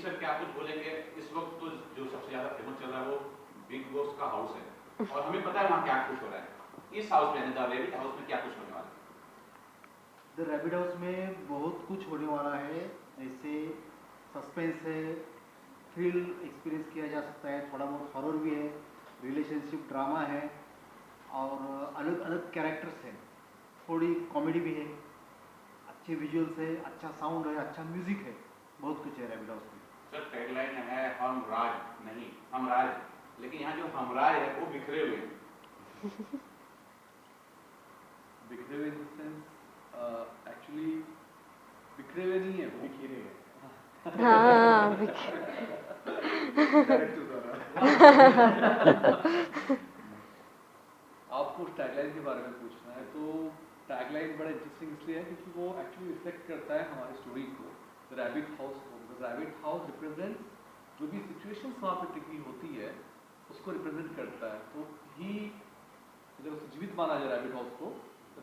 Sir क्या कुछ बोलेंगे? इस वक्त तो जो सबसे ज्यादा फेमस चल रहा है वो बिग बॉस का हाउस है और हमें पता है वहाँ क्या कुछ हो रहा है। इस हाउस में द रैबिट हाउस में क्या कुछ होने वाला है? द रैबिट हाउस में बहुत कुछ होने वाला है। जैसे सस्पेंस है, थ्रिल एक्सपीरियंस किया जा सकता है, थोड़ा बहुत हॉरर भी है, रिलेशनशिप ड्रामा है और अलग अलग कैरेक्टर्स हैं, थोड़ी कॉमेडी भी है, अच्छे विजुअल्स है, अच्छा साउंड है, अच्छा म्यूजिक है, बहुत कुछ है रैबिट हाउस में। सर टैगलाइन है हम राज नहीं हम राज, लेकिन यहाँ जो हमराज है वो बिखरे हुए हैं। बिखरे हुए इन द सेंस एक्चुअली बिखरे हुए नहीं है, वो बिखरे हुए हाँ आपको टैगलाइन के बारे में पूछना है तो टैगलाइन बड़ा इंटरेस्टिंग इसलिए है क्योंकि वो एक्चुअली रिफ्लेक्ट करता है हमारी स्टोरी को। द रैबिट हाउस को, द रैबिट हाउस रिप्रेजेंट्स जो भी सिचुएशंस वहाँ पे टिकी होती है उसको रिप्रेजेंट करता है। तो ही जब उसे जीवित माना जाए रैबिट हाउस को,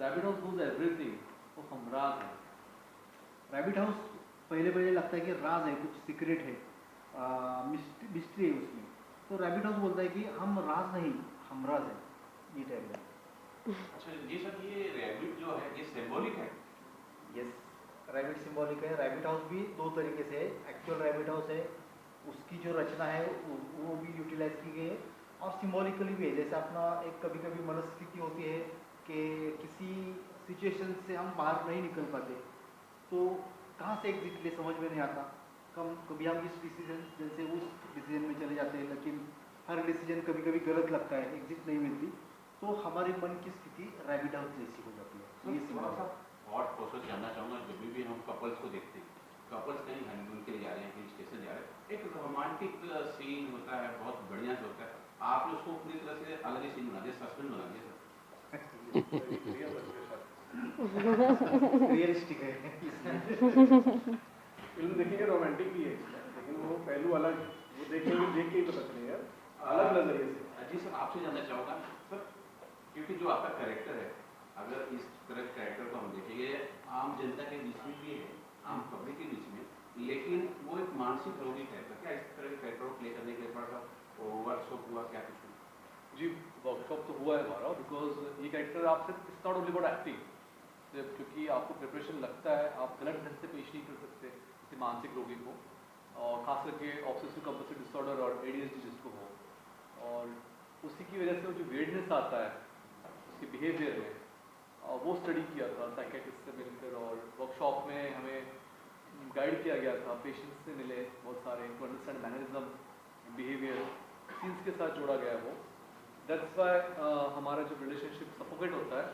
रैबिट हाउस नोज एवरीथिंग, वो हमराज है। रैबिट हाउस पहले पहले लगता है कि राज है, कुछ सीक्रेट है, मिस्ट्री है उसमें, तो रैबिट हाउस बोलता है कि हम राज नहीं, हम राज है, ये टाइप है। अच्छा जी सर, ये रैबिट जो है ये सिंबॉलिक है? यस, रैबिट सिंबॉलिक है। रैबिट हाउस भी दो तरीके से है, एक्चुअल रैबिट हाउस है, उसकी जो रचना है वो भी यूटिलाइज की गई है, और सिंबॉलिकली भी है। जैसे अपना एक कभी कभी मनस्थिति होती है कि किसी सिचुएशन से हम बाहर नहीं निकल पाते, तो कहाँ से एग्जिट ले समझ में नहीं आता, कभी हम इस डिसीजन जैसे उस डिसीजन में चले जाते हैं, लेकिन हर डिसीजन कभी कभी गलत लगता है, एग्जिट नहीं मिलती, तो हमारे मन की स्थिति रैबिट हाउस जैसी हो जाती है। ये थोड़ा सा सिंबल थॉट प्रोसेस जानना चाहूँगा। जब भी हम कपल्स को देखते हैं, कपल्स कहीं हनीमून के लिए जा रहे हैं, हिल स्टेशन जा रहे हैं, एक रोमांटिक सीन होता है, बहुत बढ़िया से होता है, आपने उसको पूरी तरह से अलग ही सीन बना दिया, सस्पेंस बना दिया रियलिस्टिक है। फिल्म देखेंगे रोमांटिक भी है इसमें, लेकिन वो पहलू अलग, वो देखेंगे देख के ही पता चलेगा अलग नजरिए से। जी सर, आपसे जानना चाहूँगा सर, क्योंकि जो आपका कैरेक्टर है, अगर इस तरह कैरेक्टर को हम देखेंगे आम जनता के बीच में भी है, आम पब्लिक के बीच में, लेकिन वो एक मानसिक रोगी टाइप का, क्या इस तरह के कैरेक्टर को प्ले करने के लिए थोड़ा सा वर्कशॉप हुआ, क्या कुछ हुआ? जी वर्कशॉप तो हुआ है हमारा, बिकॉज ये कैरेक्टर आप सिर्फ it's not only about acting, क्योंकि आपको प्रिपरेशन लगता है, आप गलत ढंग से पेश नहीं कर सकते किसी मानसिक रोगी को, और खास करके ऑब्सेसिव कंपल्सिव डिसऑर्डर और ADHD जिसको हो, और उसी की वजह से वो जो वेयर्डनेस आता है उसके बिहेवियर में, वो स्टडी किया था साइकेट्रिस्ट से मिलकर, और वर्कशॉप में हमें गाइड किया गया था, पेशेंट्स से मिले बहुत सारे, to understand mannerism behaviour scenes के साथ जोड़ा गया है वो। दैट्स वाई हमारा जो रिलेशनशिप सफोकेट होता है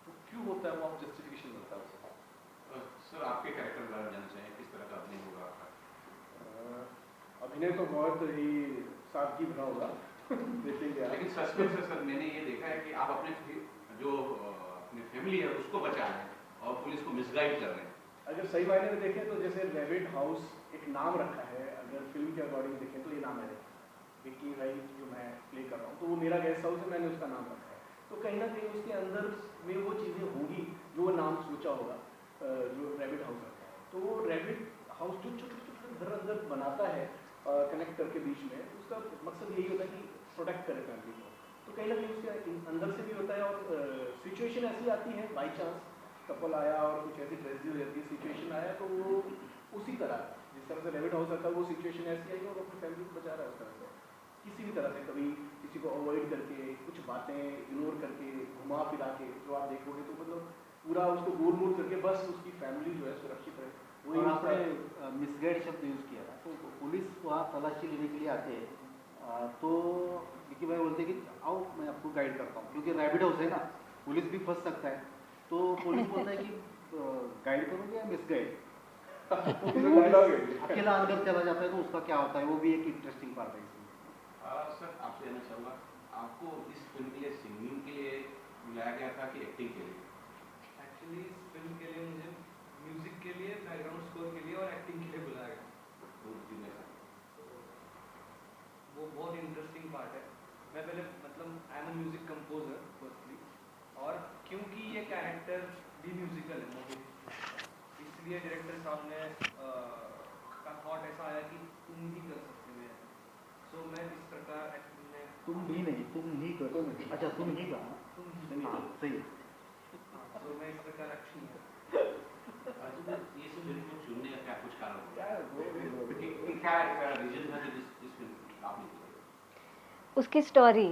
वो क्यों होता है, वो आप जस्टिफिकेशन मिलता है उसका। सर आपके कैरेक्टर के बारे में जानना चाहिए, किस तरह का अभिनय होगा आपका? अभिनय तो बहुत ही सादगी भरा होगा देखेंगे। लेकिन सस्पेंस है सर, मैंने ये देखा है कि आप अपने जो अपनी फैमिली है उसको बचा रहे हैं और पुलिस को मिसगाइड कर रहे हैं। अगर सही मायने में देखें तो जैसे रैबिट हाउस एक नाम रखा है, अगर फिल्म के अकॉर्डिंग देखें तो ये नाम है विक्की राइट जो मैं प्ले कर रहा हूँ, तो वो मेरा गेस्ट हाउस है, मैंने उसका नाम रखा है, तो कहीं ना कहीं उसके अंदर में वो चीज़ें होंगी जो वो नाम सोचा होगा जो रैबिट हाउस रखा है। तो वो रैबिट हाउस जो छोटे छोटे घर अंदर बनाता है कनेक्ट करके बीच में, उसका मकसद यही होता है कि प्रोटेक्ट करे फैमिली को, तो कहीं ना कहीं उसके अंदर से भी होता है। और सिचुएशन ऐसी आती है, बाई चांस कपल आया और कुछ ऐसी ट्रेजेडी हो जाती है, सिचुएशन आया, तो वो उसी तरह जिस तरह से रैबिट हाउस रहता है वो सिचुएशन ऐसी आई और अपनी फैमिली को बचा रहा है उस तरह से, किसी भी तरह से, कभी किसी को अवॉइड करके, कुछ बातें इग्नोर करके, घुमा फिरा के, जो आप देखोगे तो मतलब पूरा उसको गोल मोल करके बस उसकी फैमिली जो है सुरक्षित रहे। वही आपने मिसगाइड शब्द यूज़ किया था, तो पुलिस वहाँ तलाशी लेने के लिए आते हैं, तो विकी भाई बोलते हैं कि आओ मैं आपको गाइड करता हूँ, क्योंकि रैबिट हाउस है ना, पुलिस भी फंस सकता है, तो पुलिस बोलता है कि गाइड करोगे या मिसगाइड, अकेला अंदर चला जाता है, तो उसका क्या होता है, वो भी एक इंटरेस्टिंग पार्ट है इसमें। सर आपसे जानना चाहूँगा, आपको इस फिल्म के लिए सिंगिंग के लिए बुलाया गया था कि एक्टिंग के लिए? एक्चुअली इस फिल्म के लिए मुझे म्यूजिक के लिए, बैकग्राउंड स्कोर के लिए और एक्टिंग के लिए बुलाया गया। वो बहुत इंटरेस्टिंग पार्ट है। मैं पहले मतलब I am a music composer firstly, और क्योंकि ये कैरेक्टर भी म्यूजिकल है मूवी, इसलिए डायरेक्टर साहब ने का थॉट ऐसा आया कि तुम ही कर सकते हैं। सो मैं इस प्रकार एक्टिंग में तुम भी नहीं, तुम ही कर, अच्छा तुम ही कहा, हाँ सही है। सो मैं इस प्रकार एक्शन में तो ये सब फिल्म को चुनने का क्या कुछ कारण होगा? क्या वो क्या रीजन था कि इस फिल्म आपने चुनी? उसकी स्टोरी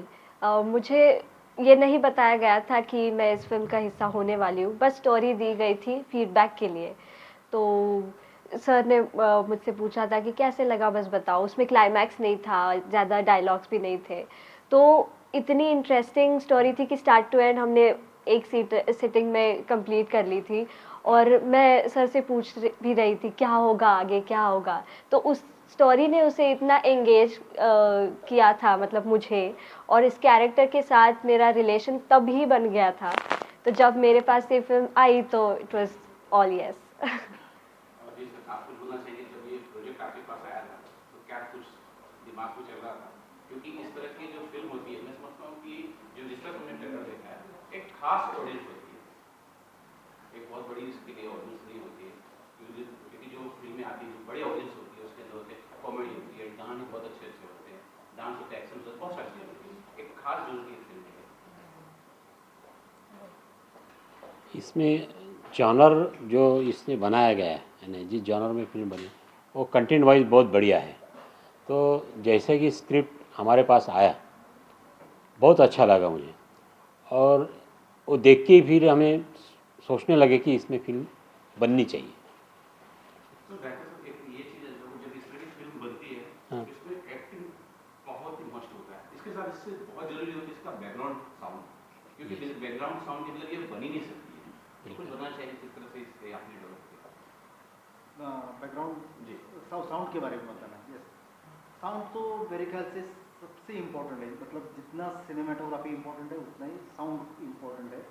मुझे ये नहीं बताया गया था कि मैं इस फिल्म का हिस्सा होने वाली हूँ, बस स्टोरी दी गई थी फीडबैक के लिए। तो सर ने मुझसे पूछा था कि कैसे लगा, बस बताओ। उसमें क्लाइमैक्स नहीं था, ज़्यादा डायलॉग्स भी नहीं थे, तो इतनी इंटरेस्टिंग स्टोरी थी कि स्टार्ट टू एंड हमने एक सिटिंग में कंप्लीट कर ली थी। और मैं सर से पूछ भी रही थी क्या होगा आगे, क्या होगा। तो उस स्टोरी ने उसे इतना एंगेज किया था, मतलब मुझे, और इस कैरेक्टर के साथ मेरा रिलेशन तब ही बन गया था। तो जब मेरे पास ये फिल्म आई तो इट वाज ऑल यस। और जी सर, आप कुछ बोलना चाहिए, जब ये प्रोजेक्ट आपके पास आया था तो क्या कुछ दिमाग में चल रहा था? क्योंकि इस तरह की जो फिल्म होती है, मैं समझता हूँ कि जो जिस तरह हमने ट्रेलर देखा है, एक खास ऑडियंस होती है, एक बहुत बड़ी इसके लिए ऑडियंस नहीं होती है। क्योंकि जो फिल्में आती हैं बड़ी ऑडियंस होती है, उसके अंदर होते हैं कॉमेडी होती है, गाने बहुत अच्छे अच्छे होते हैं, डांस होते हैं, एक्शन होते हैं, बहुत सारी चीज़ें होती है। एक खास जोन की फिल्म है। इसमें जॉनर जो इसने बनाया गया है, यानी जिस जॉनर में फिल्म बनी वो कंटेंट वाइज बहुत बढ़िया है। तो जैसे कि स्क्रिप्ट हमारे पास आया बहुत अच्छा लगा मुझे, और वो देख के ही फिर हमें सोचने लगे कि इसमें फिल्म बननी चाहिए। तो डायरेक्टर साहब, एक ये चीज़ है, जब इस तरह की फिल्म बनती है, हाँ। इसमें एक्टिंग बहुत ही मस्ट होता है। इसके साथ इससे बहुत जरूरी होता है इसका बैकग्राउंड साउंड, क्योंकि बैकग्राउंड साउंड के अंदर ये बनी नहीं सकती है। तो कुछ बनना चाहिए जिस तरह से इससे आपने डेवलप किया। बैकग्राउंड जी। साउंड के बारे में बताना। यस, साउंड तो मेरे ख्याल से सबसे इम्पोर्टेंट है, मतलब जितना सिनेमाटोग्राफी इम्पोर्टेंट है उतना ही साउंड इम्पोर्टेंट है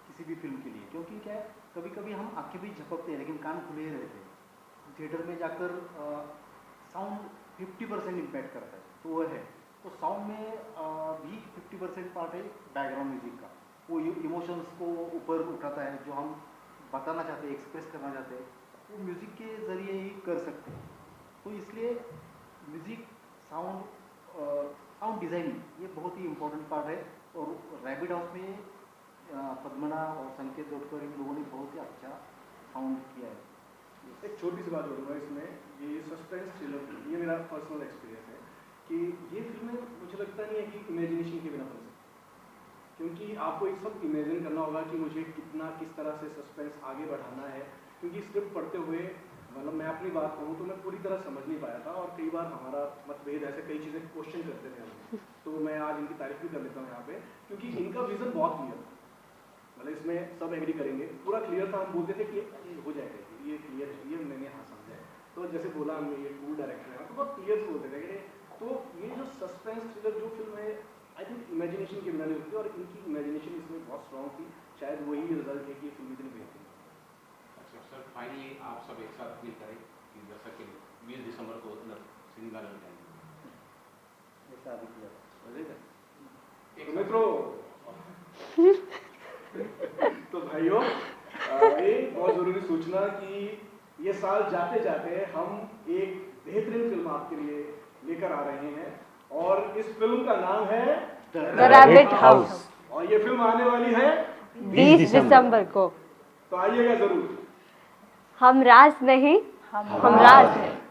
किसी भी फिल्म के लिए। क्योंकि क्या है, कभी कभी हम आंखें भी झपकते हैं लेकिन कान खुले ही रहते हैं। थिएटर में जाकर साउंड 50% इम्पैक्ट करता है, तो वो है। तो साउंड में भी 50% पार्ट है बैकग्राउंड म्यूजिक का। वो इमोशंस को ऊपर उठाता है, जो हम बताना चाहते हैं, एक्सप्रेस करना चाहते हैं, वो म्यूज़िक के ज़रिए ही कर सकते हैं। तो इसलिए म्यूज़िक, साउंड डिज़ाइनिंग ये बहुत ही इम्पोर्टेंट पार्ट है। और रैबिट हाउस में पद्मना और संकेत दोटकर इन लोगों ने बहुत ही अच्छा साउंड किया है। एक छोटी सी बात बोलूँगा इसमें, ये सस्पेंस थ्रिलर फिल्म, ये मेरा पर्सनल एक्सपीरियंस है कि ये फिल्में मुझे लगता नहीं है कि इमेजिनेशन के बिना बन सकती, क्योंकि आपको एक सब इमेजिन करना होगा कि मुझे किस तरह से सस्पेंस आगे बढ़ाना है। क्योंकि स्क्रिप्ट पढ़ते हुए, मतलब मैं अपनी बात कहूँ तो मैं पूरी तरह समझ नहीं पाया था, और कई बार हमारा मतभेद, ऐसे कई चीज़ें क्वेश्चन करते थे हम। तो मैं आज इनकी तारीफ भी कर लेता हूँ यहाँ पे, क्योंकि इनका विजन बहुत क्लियर था। मतलब इसमें सब एग्री करेंगे, पूरा क्लियर था। हम बोलते थे कि हो जाएगा, ये क्लियर है, ये मैंने हाँ समझा है। तो जैसे बोला हमने ये कूल डायरेक्टर है, तो बहुत क्लियर से बोलते थे कि तो ये जो सस्पेंस थ्रिलर जो फिल्म है, आई थिंक इमेजिनेशन के बिना नहीं होती, और इनकी इमेजिनेशन इसमें बहुत स्ट्रॉन्ग थी। शायद वही रिजल्ट है कि ये फिल्म इतनी बेहतरीन। अच्छा सर, फाइनली आप सब एक साथ मिल करें कि दर्शक के 20 दिसंबर को सिनेमा लग जाएंगे। ऐसा भी किया एक मित्रों तो भाइयों, एक बहुत ज़रूरी सूचना कि ये साल जाते जाते हम एक बेहतरीन फिल्म आपके लिए लेकर आ रहे हैं, और इस फिल्म का नाम है द रैबिट हाउस, और ये फिल्म आने वाली है 20 दिसंबर को। तो आइएगा ज़रूर। हम राज नहीं, हम राज हैं।